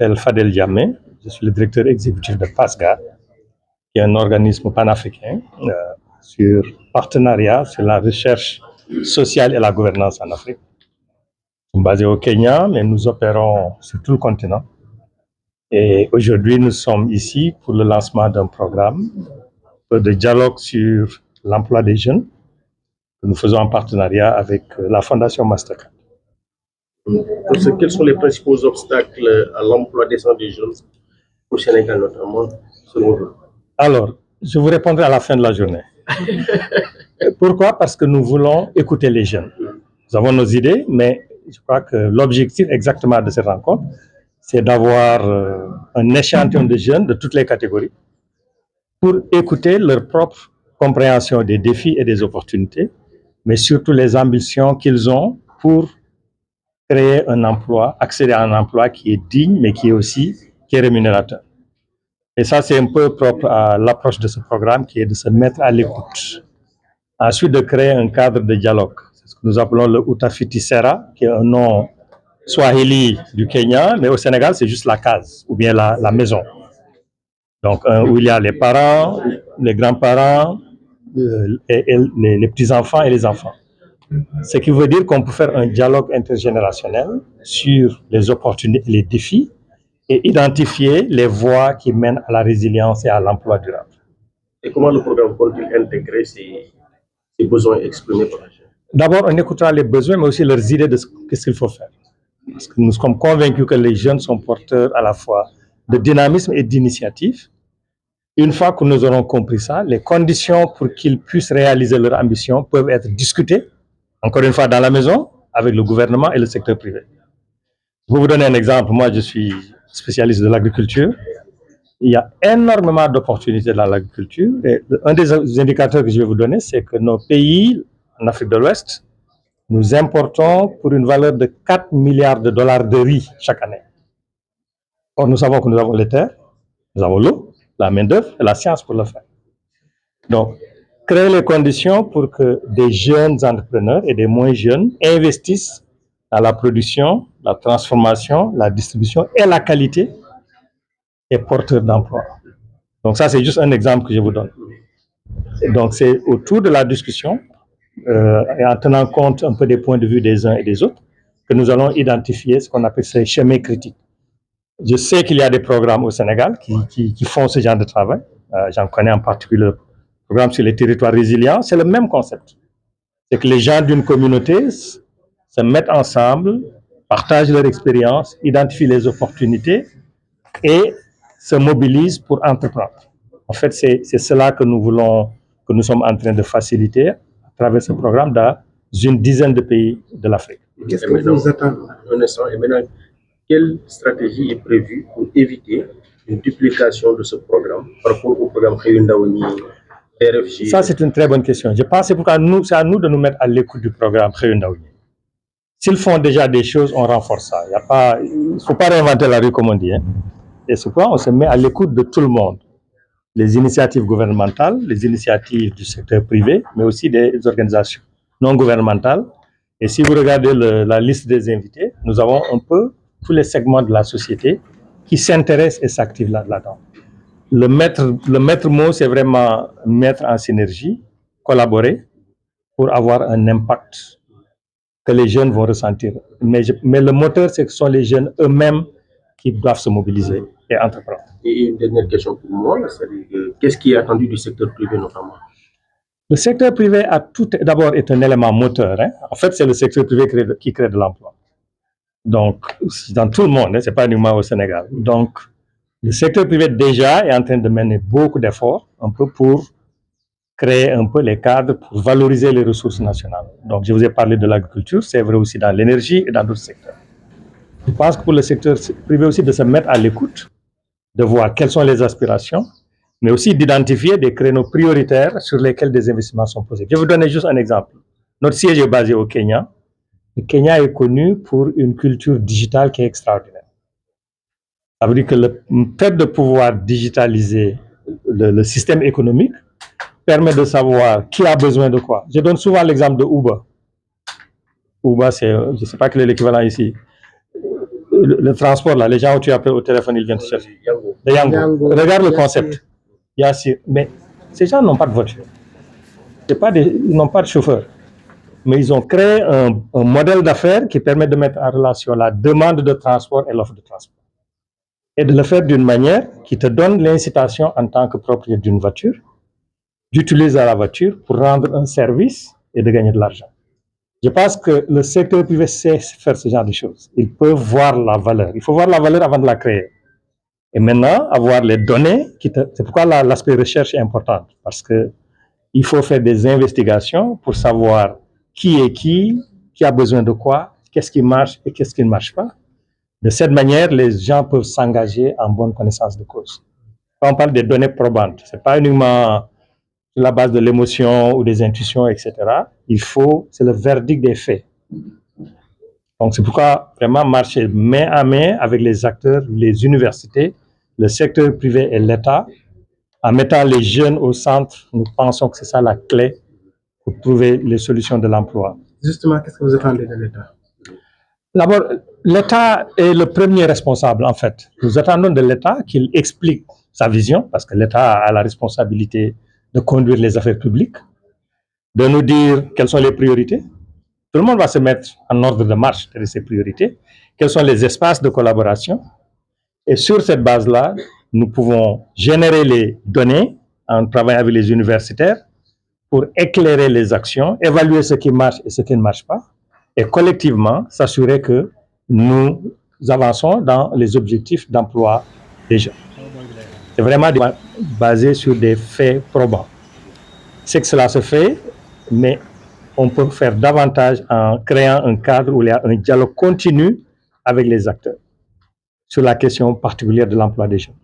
m'appelle Fadel Diamé, je suis le directeur exécutif de PASGA, qui est un organisme panafricain sur partenariat sur la recherche sociale et la gouvernance en Afrique. Nous sommes basés au Kenya, mais nous opérons sur tout le continent. Et aujourd'hui, nous sommes ici pour le lancement d'un programme de dialogue sur l'emploi des jeunes que nous faisons en partenariat avec la Fondation Mastercard. Quels sont les principaux obstacles à l'emploi des jeunes au Sénégal notamment, selon vous? Alors, je vous répondrai à la fin de la journée. Pourquoi? Parce que nous voulons écouter les jeunes. Nous avons nos idées, mais je crois que l'objectif exactement de cette rencontre, c'est d'avoir un échantillon de jeunes de toutes les catégories pour écouter leur propre compréhension des défis et des opportunités, mais surtout les ambitions qu'ils ont pour créer un emploi, accéder à un emploi qui est digne, mais qui est rémunérateur. Et ça, c'est un peu propre à l'approche de ce programme, qui est de se mettre à l'écoute. Ensuite, de créer un cadre de dialogue. C'est ce que nous appelons le Utafiti Sera, qui est un nom swahili du Kenya, mais au Sénégal, c'est juste la case, ou bien la maison. Donc, où il y a les parents, les grands-parents, et les petits-enfants et les enfants. Ce qui veut dire qu'on peut faire un dialogue intergénérationnel sur les opportunités et les défis et identifier les voies qui mènent à la résilience et à l'emploi durable. Et comment le programme peut-il intégrer ces besoins exprimés par les jeunes? D'abord, on écoutera les besoins, mais aussi leurs idées de ce qu'il faut faire. Parce que nous sommes convaincus que les jeunes sont porteurs à la fois de dynamisme et d'initiative. Une fois que nous aurons compris ça, les conditions pour qu'ils puissent réaliser leur ambition peuvent être discutées, encore une fois, dans la maison, avec le gouvernement et le secteur privé. Je vais vous donner un exemple. Moi, je suis spécialiste de l'agriculture. Il y a énormément d'opportunités dans l'agriculture. Et un des indicateurs que je vais vous donner, c'est que nos pays, en Afrique de l'Ouest, nous importons pour une valeur de 4 milliards de dollars de riz chaque année. Or, nous savons que nous avons les terres, nous avons l'eau, la main-d'œuvre et la science pour le faire. Donc, créer les conditions pour que des jeunes entrepreneurs et des moins jeunes investissent dans la production, la transformation, la distribution et la qualité et porteurs d'emploi. Donc ça, c'est juste un exemple que je vous donne. Et donc c'est autour de la discussion et en tenant compte un peu des points de vue des uns et des autres que nous allons identifier ce qu'on appelle ces chemins critiques. Je sais qu'il y a des programmes au Sénégal qui font ce genre de travail. J'en connais en particulier le programme sur les territoires résilients. C'est le même concept. C'est que les gens d'une communauté se mettent ensemble, partagent leur expérience, identifient les opportunités et se mobilisent pour entreprendre. En fait, c'est cela que nous sommes en train de faciliter à travers ce programme dans une dizaine de pays de l'Afrique. Qu'est-ce que vous attendez? Et maintenant, quelle stratégie est prévue pour éviter une duplication de ce programme par rapport au programme Khayundaouni, RFG? Ça, c'est une très bonne question. Je pense que c'est pourquoi c'est à nous de nous mettre à l'écoute du programme Khayundaouni. S'ils font déjà des choses, on renforce ça. Il ne faut pas réinventer la rue, comme on dit. Hein. Et c'est pourquoi on se met à l'écoute de tout le monde. Les initiatives gouvernementales, les initiatives du secteur privé, mais aussi des organisations non gouvernementales. Et si vous regardez la liste des invités, nous avons un peu tous les segments de la société qui s'intéressent et s'activent là-dedans. Le maître mot, c'est vraiment mettre en synergie, collaborer pour avoir un impact que les jeunes vont ressentir. Mais le moteur, c'est que ce sont les jeunes eux-mêmes qui doivent se mobiliser et entreprendre. Et une dernière question pour moi, c'est qu'est-ce qui est attendu du secteur privé notamment? Le secteur privé d'abord est un élément moteur. Hein. En fait, c'est le secteur privé qui crée de l'emploi. Donc, dans tout le monde, hein, ce n'est pas uniquement au Sénégal. Donc, le secteur privé déjà est en train de mener beaucoup d'efforts un peu pour créer un peu les cadres pour valoriser les ressources nationales. Donc, je vous ai parlé de l'agriculture, c'est vrai aussi dans l'énergie et dans d'autres secteurs. Je pense que pour le secteur privé aussi de se mettre à l'écoute, de voir quelles sont les aspirations, mais aussi d'identifier des créneaux prioritaires sur lesquels des investissements sont posés. Je vais vous donner juste un exemple. Notre siège est basé au Kenya. Le Kenya est connu pour une culture digitale qui est extraordinaire. Ça veut dire que le fait de pouvoir digitaliser le système économique permet de savoir qui a besoin de quoi. Je donne souvent l'exemple de Uber. Uber, je ne sais pas quel est l'équivalent ici. le transport, là, les gens où tu appelles au téléphone, ils viennent te chercher. De Yango. Regarde le concept. Yassir. Mais ces gens n'ont pas de voiture. Ils n'ont pas de chauffeur. Mais ils ont créé un modèle d'affaires qui permet de mettre en relation la demande de transport et l'offre de transport. Et de le faire d'une manière qui te donne l'incitation en tant que propriétaire d'une voiture, d'utiliser la voiture pour rendre un service et de gagner de l'argent. Je pense que le secteur privé sait faire ce genre de choses. Ils peuvent voir la valeur. Il faut voir la valeur avant de la créer. Et maintenant, avoir les données, c'est pourquoi l'aspect recherche est important, parce que il faut faire des investigations pour savoir qui est qui a besoin de quoi, qu'est-ce qui marche et qu'est-ce qui ne marche pas. De cette manière, les gens peuvent s'engager en bonne connaissance de cause. Quand on parle des données probantes, ce n'est pas uniquement sur la base de l'émotion ou des intuitions, etc. C'est le verdict des faits. Donc, c'est pourquoi vraiment marcher main à main avec les acteurs, les universités, le secteur privé et l'État, en mettant les jeunes au centre, nous pensons que c'est ça la clé pour trouver les solutions de l'emploi. Justement, qu'est-ce que vous attendez de l'État? D'abord, l'État est le premier responsable, en fait. Nous attendons de l'État qu'il explique sa vision, parce que l'État a la responsabilité de conduire les affaires publiques, de nous dire quelles sont les priorités. Tout le monde va se mettre en ordre de marche de ces priorités. Quels sont les espaces de collaboration? Et sur cette base-là, nous pouvons générer les données en travaillant avec les universitaires pour éclairer les actions, évaluer ce qui marche et ce qui ne marche pas, et collectivement s'assurer que nous avançons dans les objectifs d'emploi des jeunes. C'est vraiment basé sur des faits probants. C'est que cela se fait, mais on peut faire davantage en créant un cadre où il y a un dialogue continu avec les acteurs sur la question particulière de l'emploi des jeunes.